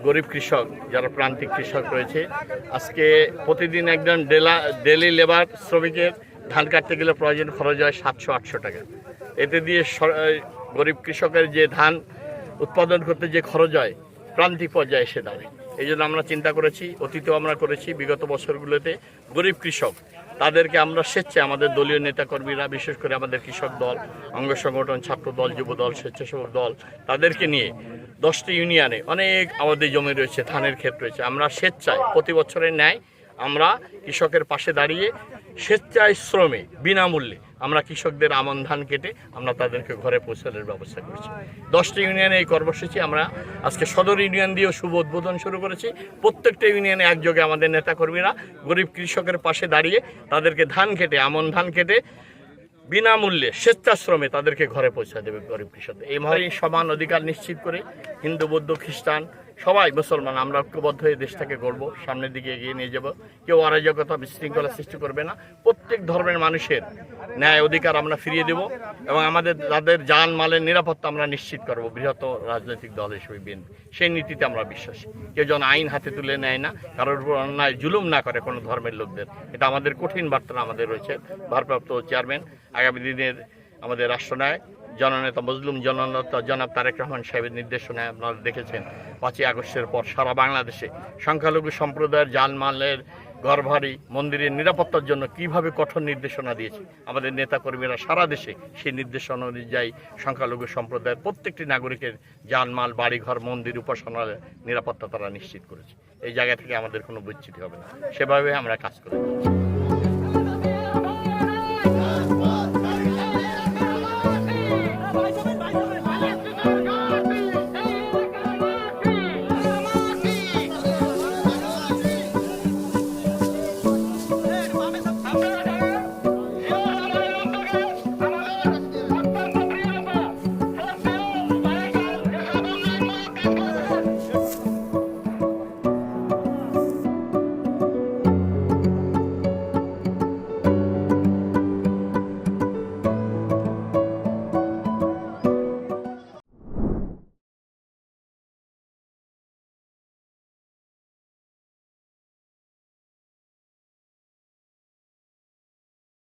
গরিব কৃষক যারা প্রান্তিক কৃষক রয়েছে, আজকে প্রতিদিন একজন ডেলি লেবার শ্রমিকের ধান কাটতে গেলে প্রয়োজন খরচ হয় 700-800 টাকা। এতে দিয়ে গরিব কৃষকের যে ধান উৎপাদন করতে যে খরচ হয় প্রান্তিক পর্যায়ে এসে দাঁড়ায়। এই জন্য আমরা চিন্তা করেছি, অতীতেও আমরা করেছি, বিগত বছরগুলোতে গরিব কৃষক তাদেরকে আমরা স্বেচ্ছায় আমাদের দলীয় নেতাকর্মীরা, বিশেষ করে আমাদের কৃষক দল, অঙ্গ সংগঠন, ছাত্র দল, যুব দল, স্বেচ্ছাসেবক দল, তাদেরকে নিয়ে 10টি ইউনিয়নে অনেক আমাদের জমি রয়েছে, ধানের ক্ষেত রয়েছে। আমরা স্বেচ্ছায় প্রতি বছরের ন্যায় আমরা কৃষকের পাশে দাঁড়িয়ে স্বেচ্ছায় শ্রমে বিনামূল্যে আমরা কৃষকদের আমন ধান কেটে আমরা তাদেরকে ঘরে পৌঁছানোর ব্যবস্থা করছি। 10টি ইউনিয়নে এই কর্মসূচি আমরা আজকে সদর ইউনিয়ন দিয়েও শুভ উদ্বোধন শুরু করেছি। প্রত্যেকটা ইউনিয়নে একযোগে আমাদের নেতাকর্মীরা গরিব কৃষকের পাশে দাঁড়িয়ে তাদেরকে ধান কেটে, আমন ধান কেটে বিনামূল্যে স্বেচ্ছাশ্রমে তাদেরকে ঘরে পৌঁছা দেবে গরিব কৃষকদের। এই মহান সমান অধিকার নিশ্চিত করে হিন্দু, বৌদ্ধ, খ্রিস্টান সবাই মুসলমান আমরা ঐক্যবদ্ধ হয়ে দেশটাকে গড়ব, সামনের দিকে এগিয়ে নিয়ে যাব। কেউ অরাজকতা, বিশৃঙ্খলা সৃষ্টি করবে না। প্রত্যেক ধর্মের মানুষের ন্যায় অধিকার আমরা ফিরিয়ে দেব এবং আমাদের তাদের জান মালের নিরাপত্তা আমরা নিশ্চিত করব। বৃহত্তর রাজনৈতিক দল হিসেবে বিএনপি সেই নীতিতে আমরা বিশ্বাসী। কেউ যেন আইন হাতে তুলে নেয় না, কারোর উপর অন্যায় জুলুম না করে কোনো ধর্মের লোকদের। এটা আমাদের কঠিন বার্তা আমাদের রয়েছে। ভারপ্রাপ্ত চেয়ারম্যান, আগামী দিনের আমাদের রাষ্ট্রনায়ক জননেতা মজলুম জননেতা জনাব তারেক রহমান সাহেবের নির্দেশনায় আপনারা দেখেছেন 5ই আগস্টের পর সারা বাংলাদেশে সংখ্যালঘু সম্প্রদায়ের জানমালের, ঘরবাড়ি, মন্দিরের নিরাপত্তার জন্য কিভাবে কঠোর নির্দেশনা দিয়েছে আমাদের নেতাকর্মীরা সারা দেশে। সেই নির্দেশনা অনুযায়ী সংখ্যালঘু সম্প্রদায়ের প্রত্যেকটি নাগরিকের জানমাল, বাড়িঘর, মন্দির, উপাসনালয়ের নিরাপত্তা তারা নিশ্চিত করেছে। এই জায়গা থেকে আমাদের কোনো বিচ্যুতি হবে না, সেভাবে আমরা কাজ করে যাচ্ছি।